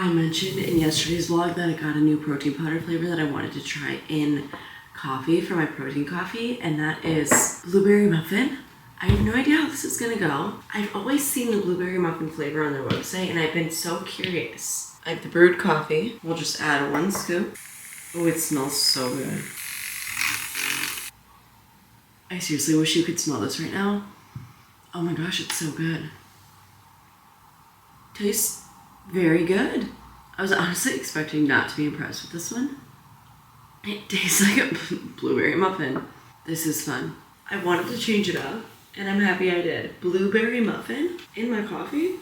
I mentioned in yesterday's vlog that I got a new protein powder flavor that I wanted to try in coffee for my protein coffee, and that is blueberry muffin. I have no idea how this is gonna go. I've always seen the blueberry muffin flavor on their website, and I've been so curious. I have the brewed coffee. We'll just add 1 scoop. Oh, it smells so good. I seriously wish you could smell this right now. Oh my gosh, it's so good. Tastes very good. I was honestly expecting not to be impressed with this one. It tastes like a blueberry muffin. This is fun. I wanted to change it up, and I'm happy I did. Blueberry muffin in my coffee?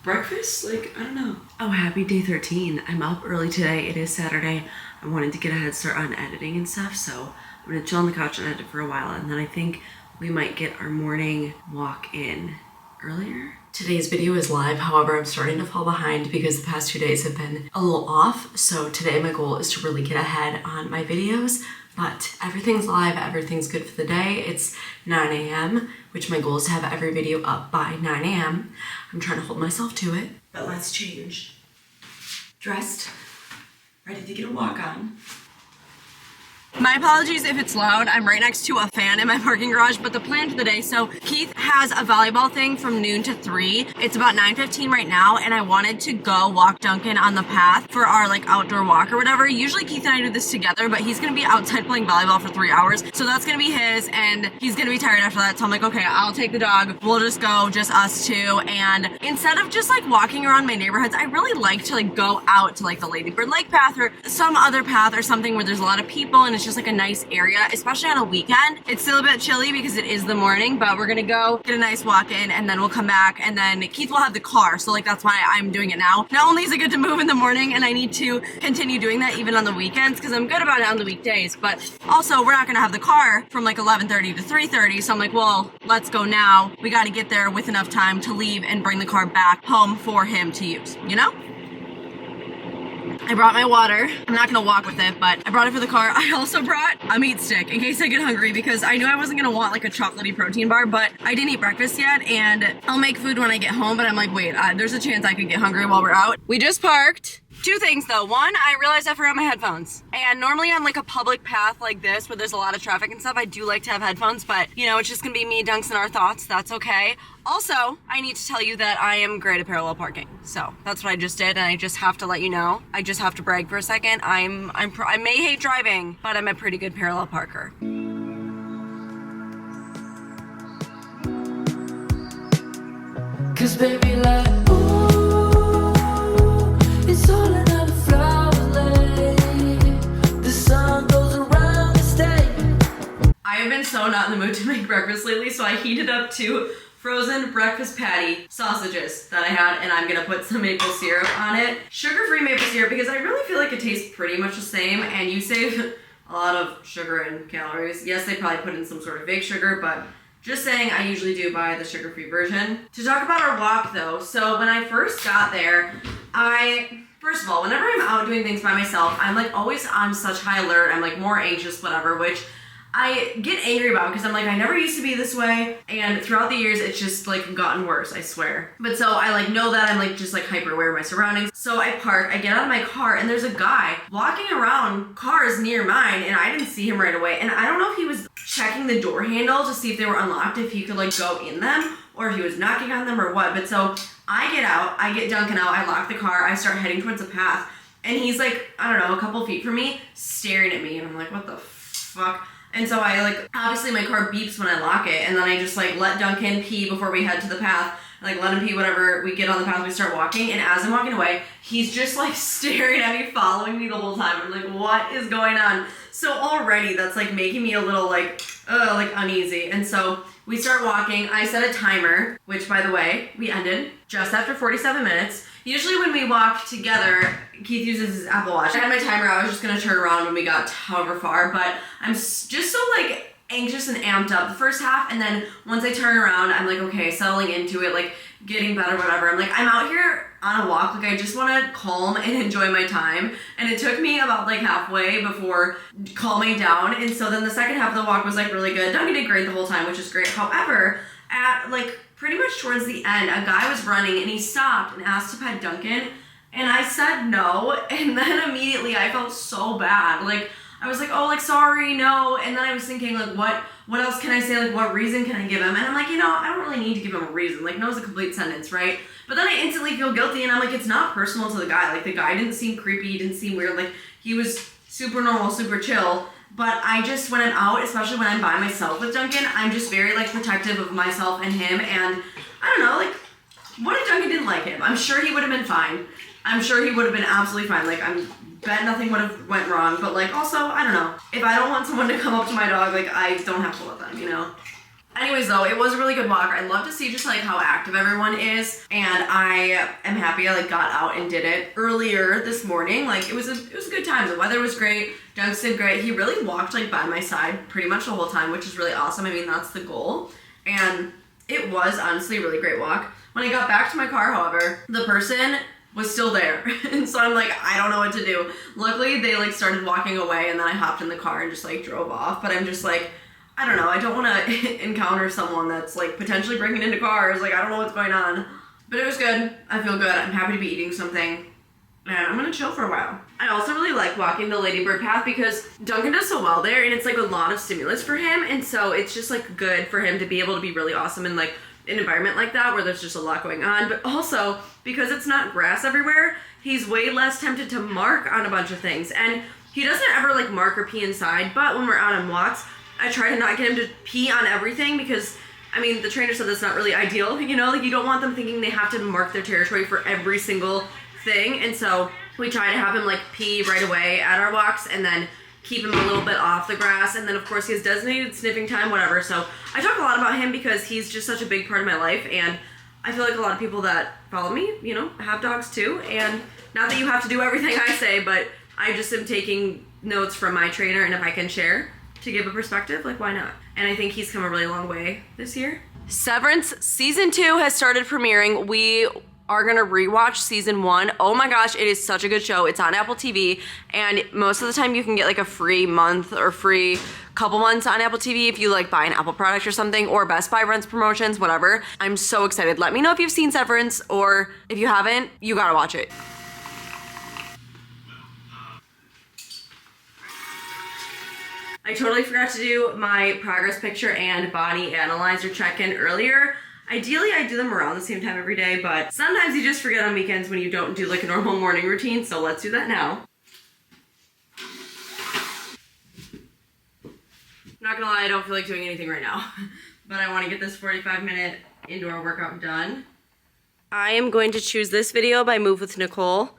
Breakfast? Like, I don't know. Oh, happy day 13. I'm up early today. It is Saturday. I wanted to get a head start on editing and stuff, so I'm gonna chill on the couch and edit for a while, and then I think we might get our morning walk in earlier. Today's video is live, however, I'm starting to fall behind because the past 2 days have been a little off. So today my goal is to really get ahead on my videos, but everything's live, everything's good for the day. It's 9 a.m., which my goal is to have every video up by 9 a.m. I'm trying to hold myself to it, but let's change. Dressed, ready to get a walk on. My apologies if it's loud. I'm right next to a fan in my parking garage, but the plan for the day, so Keith has a volleyball thing from noon to 3. It's about 9:15 right now, and I wanted to go walk Duncan on the path for our like outdoor walk or whatever. Usually Keith and I do this together, but he's gonna be outside playing volleyball for 3 hours, so that's gonna be his, and he's gonna be tired after that. So I'm like, okay, I'll take the dog. We'll just go, just us two. And instead of just like walking around my neighborhoods, I really like to like go out to like the Ladybird Lake path or some other path or something where there's a lot of people and it's just like a nice area, especially on a weekend. It's still a bit chilly because it is the morning, but we're gonna go get a nice walk in and then we'll come back, and then Keith will have the car, so like that's why I'm doing it now. Not only is it good to move in the morning, and I need to continue doing that even on the weekends because I'm good about it on the weekdays, but also we're not gonna have the car from like 11:30 to 3:30, so I'm like, well, let's go now. We gotta get there with enough time to leave and bring the car back home for him to use, you know? I brought my water. I'm not gonna walk with it, but I brought it for the car. I also brought a meat stick in case I get hungry because I knew I wasn't gonna want like a chocolatey protein bar, but I didn't eat breakfast yet, and I'll make food when I get home, but I'm like, wait, there's a chance I could get hungry while we're out. We just parked. 2 things though. One, I realized I forgot my headphones. And normally on like a public path like this where there's a lot of traffic and stuff, I do like to have headphones, but you know, it's just gonna be me, Dunks, and our thoughts. That's okay. Also, I need to tell you that I am great at parallel parking. So that's what I just did, and I just have to let you know. I just have to brag for a second. I may hate driving, but I'm a pretty good parallel parker. Cause baby, like, ooh, it's all another flower lane. The sun goes around the state. I have been so not in the mood to make breakfast lately, so I heated up 2 frozen breakfast patty sausages that I had, and I'm gonna put some maple syrup on it. Sugar-free maple syrup, because I really feel like it tastes pretty much the same, and you save a lot of sugar and calories. Yes, they probably put in some sort of fake sugar, but just saying, I usually do buy the sugar-free version. To talk about our walk though, so when I first got there, first of all, whenever I'm out doing things by myself, I'm like always on such high alert. I'm like more anxious, whatever, which I get angry about because I'm like, I never used to be this way, and throughout the years it's just like gotten worse, I swear. But so I like know that I'm like just like hyper aware of my surroundings. So I park, I get out of my car, and there's a guy walking around cars near mine, and I didn't see him right away. And I don't know if he was checking the door handle to see if they were unlocked, if he could like go in them, or if he was knocking on them or what. But so I get out, I get Duncan out, I lock the car, I start heading towards the path, and he's like, I don't know, a couple feet from me, staring at me, and I'm like, what the fuck? And so I like, obviously my car beeps when I lock it, and then I just like let Duncan pee before we head to the path. Like let him pee whenever we get on the path, we start walking, and as I'm walking away, he's just like staring at me, following me the whole time. I'm like, what is going on? So already that's like making me a little like uneasy. And so we start walking. I set a timer, which by the way, we ended just after 47 minutes. Usually when we walk together, Keith uses his Apple Watch. I had my timer, I was just gonna turn around when we got however far, but I'm just so like anxious and amped up the first half, and then once I turn around, I'm like, okay, settling into it, like getting better, whatever. I'm like, I'm out here on a walk, like I just wanna calm and enjoy my time, and it took me about like halfway before calming down, and so then the second half of the walk was like really good. Duncan did great the whole time, which is great. However, at like pretty much towards the end, a guy was running and he stopped and asked to pet Duncan, And I said no, and then immediately I felt so bad. Like, I was like, oh, like, sorry, no. And then I was thinking, like, what else can I say? Like, what reason can I give him? And I'm like, you know, I don't really need to give him a reason. Like, no is a complete sentence, right? But then I instantly feel guilty, and I'm like, it's not personal to the guy. Like, the guy didn't seem creepy, he didn't seem weird. Like, he was super normal, super chill. But I just, when I'm out, especially when I'm by myself with Duncan, I'm just very, like, protective of myself and him. And I don't know, like, what if Duncan didn't like him? I'm sure he would have been fine. I'm sure he would have been absolutely fine. Like, I'm bet nothing would have went wrong. But, like, also, I don't know. If I don't want someone to come up to my dog, like, I don't have to let them, you know? Anyways, though, it was a really good walk. I love to see just, like, how active everyone is. And I am happy I, like, got out and did it earlier this morning. Like, it was a good time. The weather was great. Duncan did great. He really walked, like, by my side pretty much the whole time, which is really awesome. I mean, that's the goal. And it was, honestly, a really great walk. When I got back to my car, however, the person was still there. And so I'm like, I don't know what to do. Luckily, they, like, started walking away, and then I hopped in the car and just, like, drove off. But I'm just like, I don't know. I don't want to encounter someone that's, like, potentially breaking into cars. Like, I don't know what's going on. But it was good. I feel good. I'm happy to be eating something. And I'm going to chill for a while. I also really like walking the Ladybird path because Duncan does so well there, and it's, like, a lot of stimulus for him. And so it's just, like, good for him to be able to be really awesome in, like, an environment like that where there's just a lot going on. But also, because it's not grass everywhere, he's way less tempted to mark on a bunch of things. And he doesn't ever, like, mark or pee inside, but when we're out on walks, I try to not get him to pee on everything because, I mean, the trainer said that's not really ideal, you know? Like, you don't want them thinking they have to mark their territory for every single thing. And so we try to have him, like, pee right away at our walks and then keep him a little bit off the grass. And then, of course, he has designated sniffing time, whatever. So I talk a lot about him because he's just such a big part of my life. And I feel like a lot of people that follow me, you know, have dogs too. And not that you have to do everything I say, but I just am taking notes from my trainer. And if I can share to give a perspective, like, why not? And I think he's come a really long way this year. Severance season 2 has started premiering. We are gonna rewatch season 1. Oh my gosh, it is such a good show. It's on Apple TV, and most of the time you can get like a free month or free couple months on Apple TV if you like buy an Apple product or something, or Best Buy runs promotions, whatever. I'm so excited. Let me know if you've seen Severance, or if you haven't, you gotta watch it. I totally forgot to do my progress picture and body analyzer check-in earlier. Ideally, I do them around the same time every day, but sometimes you just forget on weekends when you don't do like a normal morning routine, so let's do that now. Not gonna lie, I don't feel like doing anything right now, but I want to get this 45-minute indoor workout done. I am going to choose this video by Move with Nicole.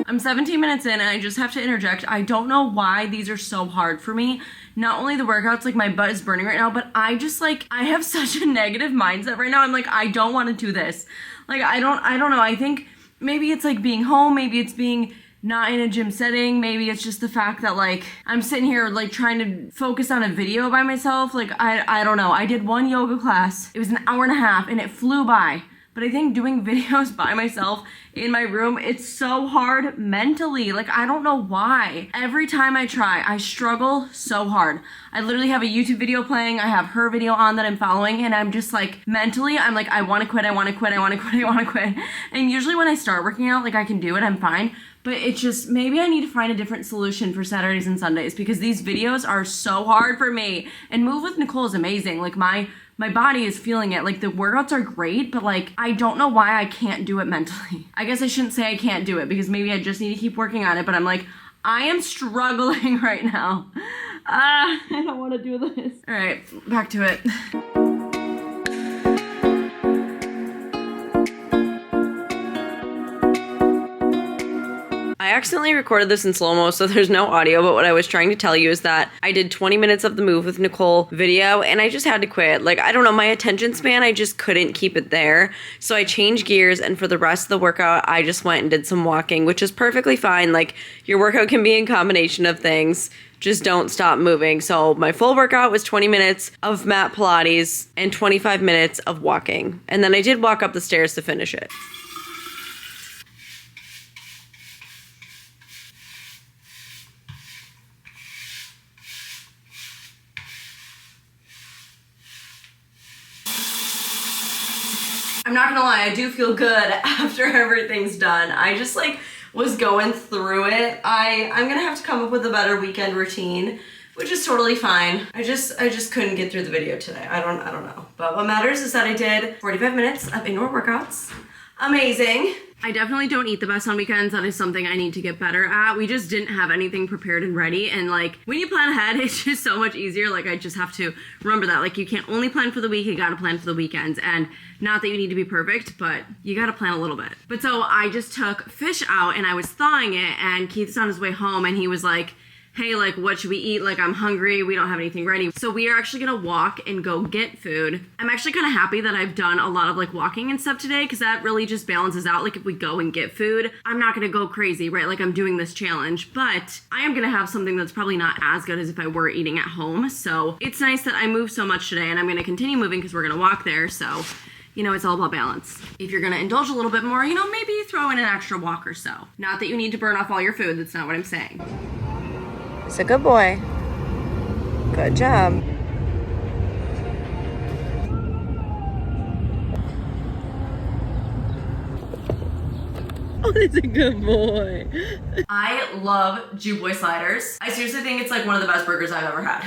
I'm 17 minutes in and I just have to interject. I don't know why these are so hard for me. Not only the workouts, like my butt is burning right now, but I just like, I have such a negative mindset right now. I'm like, I don't want to do this. Like, I don't know. I think maybe it's like being home. Maybe it's being not in a gym setting. Maybe it's just the fact that like, I'm sitting here like trying to focus on a video by myself. Like, I don't know. I did one yoga class. It was an hour and a half and it flew by. But I think doing videos by myself in my room, it's so hard mentally. Like, I don't know why. Every time I try, I struggle so hard. I literally have a YouTube video playing. I have her video on that I'm following. And I'm just like, mentally, I'm like, I want to quit, I want to quit, I want to quit, I want to quit. And usually when I start working out, like I can do it, I'm fine. But it's just, maybe I need to find a different solution for Saturdays and Sundays because these videos are so hard for me. And Move with Nicole is amazing. Like my body is feeling it. Like the workouts are great, but like, I don't know why I can't do it mentally. I guess I shouldn't say I can't do it because maybe I just need to keep working on it, but I'm like, I am struggling right now. I don't want to do this. All right, back to it. I accidentally recorded this in slow-mo, so there's no audio, but what I was trying to tell you is that I did 20 minutes of the Move with Nicole video, and I just had to quit. Like, I don't know, my attention span, I just couldn't keep it there. So I changed gears, and for the rest of the workout, I just went and did some walking, which is perfectly fine. Like, your workout can be a combination of things. Just don't stop moving. So my full workout was 20 minutes of mat Pilates and 25 minutes of walking. And then I did walk up the stairs to finish it. I'm not gonna lie, I do feel good after everything's done. I just like was going through it. I'm gonna have to come up with a better weekend routine, which is totally fine. I just couldn't get through the video today. I don't know. But what matters is that I did 45 minutes of indoor workouts. Amazing. I definitely don't eat the best on weekends. That is something I need to get better at. We just didn't have anything prepared and ready. And like, when you plan ahead, it's just so much easier. Like, I just have to remember that. Like, you can't only plan for the week, you gotta plan for the weekends. And not that you need to be perfect, but you gotta plan a little bit. But so I just took fish out and I was thawing it, and Keith's on his way home and he was like, hey, like, what should we eat? Like, I'm hungry, we don't have anything ready. So we are actually gonna walk and go get food. I'm actually kind of happy that I've done a lot of like walking and stuff today, because that really just balances out. Like, if we go and get food, I'm not gonna go crazy, right? Like, I'm doing this challenge, but I am gonna have something that's probably not as good as if I were eating at home. So it's nice that I moved so much today, and I'm gonna continue moving because we're gonna walk there. So, you know, it's all about balance. If you're gonna indulge a little bit more, you know, maybe throw in an extra walk or so. Not that you need to burn off all your food, that's not what I'm saying. It's a good boy. Good job. Oh, that's a good boy. I love Jew Boy sliders. I seriously think it's like one of the best burgers I've ever had.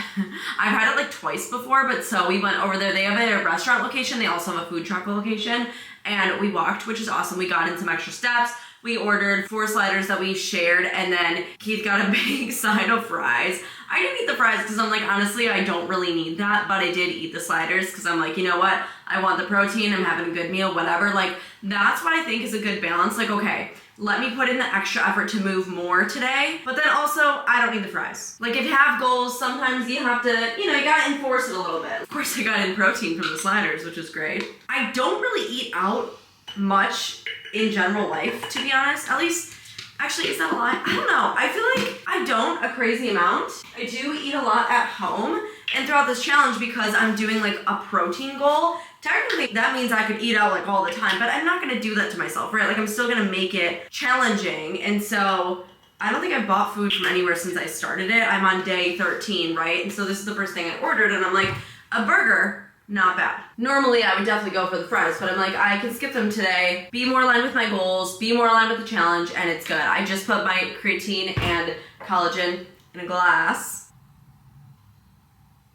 I've had it like twice before, but so we went over there. They have a restaurant location. They also have a food truck location, and we walked, which is awesome. We got in some extra steps. We ordered 4 sliders that we shared, and then Keith got a big side of fries. I didn't eat the fries because I'm like, honestly, I don't really need that, but I did eat the sliders because I'm like, you know what? I want the protein, I'm having a good meal, whatever. Like, that's what I think is a good balance. Like, okay, let me put in the extra effort to move more today, but then also, I don't need the fries. Like, if you have goals, sometimes you have to, you know, you gotta enforce it a little bit. Of course, I got in protein from the sliders, which is great. I don't really eat out much in general life, to be honest. At least, actually, is that a lie? I don't know. I feel like I don't a crazy amount. I do eat a lot at home, and throughout this challenge, because I'm doing like a protein goal, technically that means I could eat out like all the time, but I'm not gonna do that to myself, right? Like, I'm still gonna make it challenging, and so I don't think I've bought food from anywhere since I started it. I'm on day 13, right? And so this is the first thing I ordered, and I'm like, a burger? Not bad. Normally, I would definitely go for the fries, but I'm like, I can skip them today, be more aligned with my goals, be more aligned with the challenge, and it's good. I just put my creatine and collagen in a glass.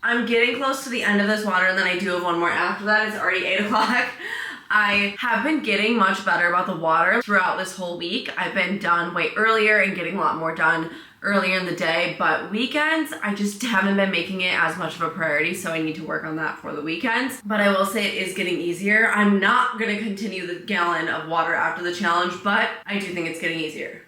I'm getting close to the end of this water, and then I do have one more after that. It's already 8 o'clock. I have been getting much better about the water throughout this whole week. I've been done way earlier and getting a lot more done earlier in the day, but weekends, I just haven't been making it as much of a priority, so I need to work on that for the weekends. But I will say it is getting easier. I'm not gonna continue the gallon of water after the challenge, but I do think it's getting easier.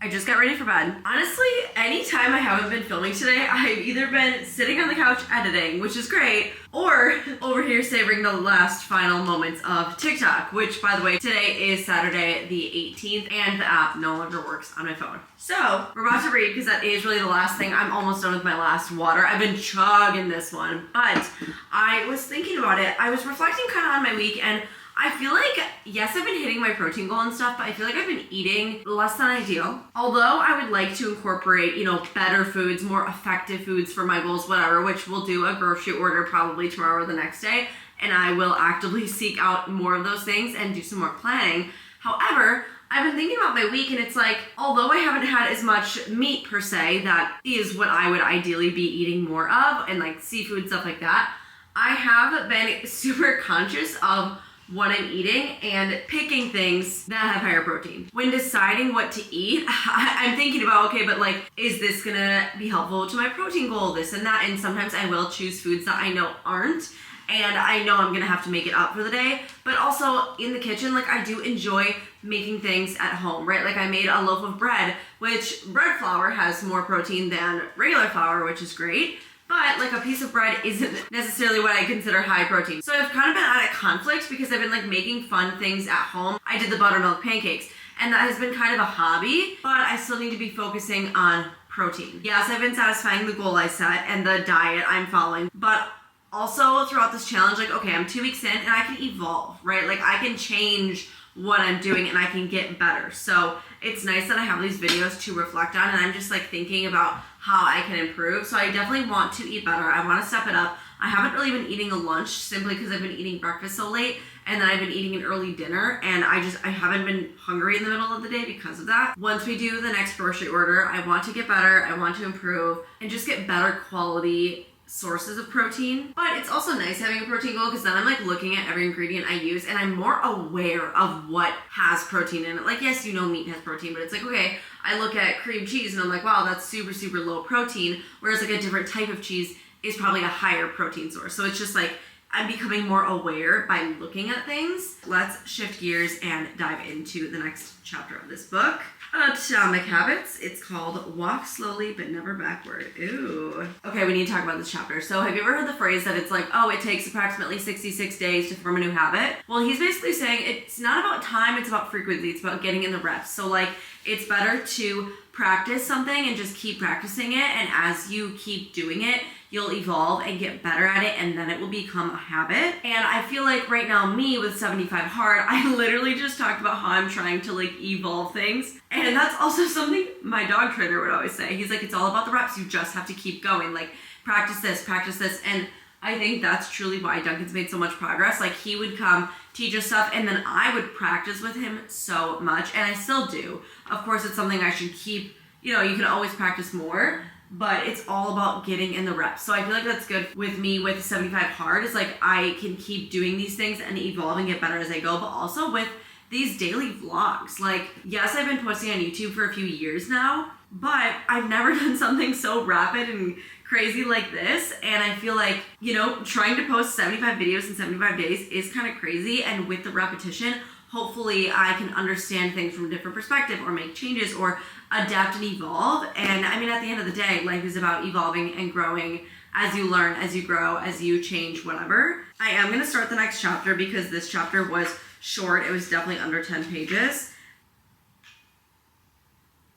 I just got ready for bed. Honestly, anytime I haven't been filming today, I've either been sitting on the couch editing, which is great, or over here savoring the last final moments of TikTok, which, by the way, today is Saturday the 18th, and the app no longer works on my phone. So, we're about to read, because that is really the last thing. I'm almost done with my last water. I've been chugging this one, but I was thinking about it. I was reflecting kind of on my week, and I feel like, yes, I've been hitting my protein goal and stuff, but I feel like I've been eating less than ideal. Although I would like to incorporate, you know, better foods, more effective foods for my goals, whatever, which we'll do a grocery order probably tomorrow or the next day, and I will actively seek out more of those things and do some more planning. However, I've been thinking about my week, and it's like, although I haven't had as much meat per se, that is what I would ideally be eating more of, and like seafood, stuff like that, I have been super conscious of what I'm eating and picking things that have higher protein. When deciding what to eat, I'm thinking about, okay, but like, is this gonna be helpful to my protein goal, this and that? And sometimes I will choose foods that I know aren't. and I know I'm gonna have to make it up for the day. But also in the kitchen, like I do enjoy making things at home, right? Like I made a loaf of bread, which bread flour has more protein than regular flour, which is great. But like a piece of bread isn't necessarily what I consider high protein. So I've kind of been at a conflict because I've been like making fun things at home. I did the buttermilk pancakes, and that has been kind of a hobby, but I still need to be focusing on protein. Yes, I've been satisfying the goal I set and the diet I'm following, but also throughout this challenge, like, okay, I'm 2 weeks in and I can evolve, right? Like I can change what I'm doing and I can get better. So it's nice that I have these videos to reflect on, and I'm just like thinking about how I can improve. So I definitely want to eat better. I want to step it up. I haven't really been eating a lunch simply because I've been eating breakfast so late, and then I've been eating an early dinner, and I haven't been hungry in the middle of the day because of that. Once we do the next grocery order, I want to get better, I want to improve, and just get better quality sources of protein. But it's also nice having a protein goal because then I'm like looking at every ingredient I use and I'm more aware of what has protein in it. Like, yes, you know meat has protein, but it's like, okay, I look at cream cheese and I'm like, wow, that's super, super low protein. Whereas like a different type of cheese is probably a higher protein source. So it's just like, I'm becoming more aware by looking at things. Let's shift gears and dive into the next chapter of this book. Atomic Habits. It's called Walk Slowly But Never Backward. Ooh. Okay, we need to talk about this chapter. So have you ever heard the phrase that it's like, oh, it takes approximately 66 days to form a new habit? Well, he's basically saying it's not about time, it's about frequency. It's about getting in the reps. So like, it's better to practice something and just keep practicing it, and as you keep doing it, you'll evolve and get better at it, and then it will become a habit. And I feel like right now, me with 75 Hard, I literally just talked about how I'm trying to like evolve things. And that's also something my dog trainer would always say. He's like, it's all about the reps. You just have to keep going. Like, practice this. And I think that's truly why Duncan's made so much progress. Like, he would come teach us stuff, and then I would practice with him so much, and I still do. Of course, it's something I should keep, you know, you can always practice more, but it's all about getting in the reps. So I feel like that's good with me with 75 Hard, is like I can keep doing these things and evolve and get better as I go, but also with these daily vlogs. Like, yes, I've been posting on YouTube for a few years now, but I've never done something so rapid and crazy like this, and I feel like, you know, trying to post 75 videos in 75 days is kind of crazy, and with the repetition, hopefully I can understand things from a different perspective or make changes or adapt and evolve. And I mean, at the end of the day, life is about evolving and growing as you learn, as you grow, as you change, whatever. I am going to start the next chapter because this chapter was short. It was definitely under 10 pages.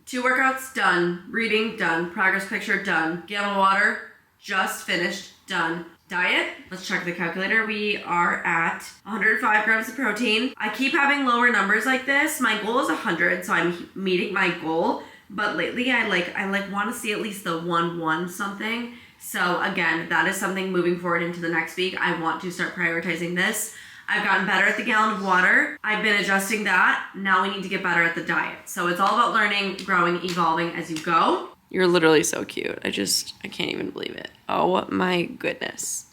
2 workouts, done. Reading, done. Progress picture, done. Gallon of water, just finished, done. Diet, let's check the calculator. We are at 105 grams of protein. I keep having lower numbers like this. My goal is 100, so I'm meeting my goal. But lately, I want to see at least the 1 something. So again, that is something moving forward into the next week. I want to start prioritizing this. I've gotten better at the gallon of water. I've been adjusting that. Now we need to get better at the diet. So it's all about learning, growing, evolving as you go. You're literally so cute. I can't even believe it. Oh my goodness.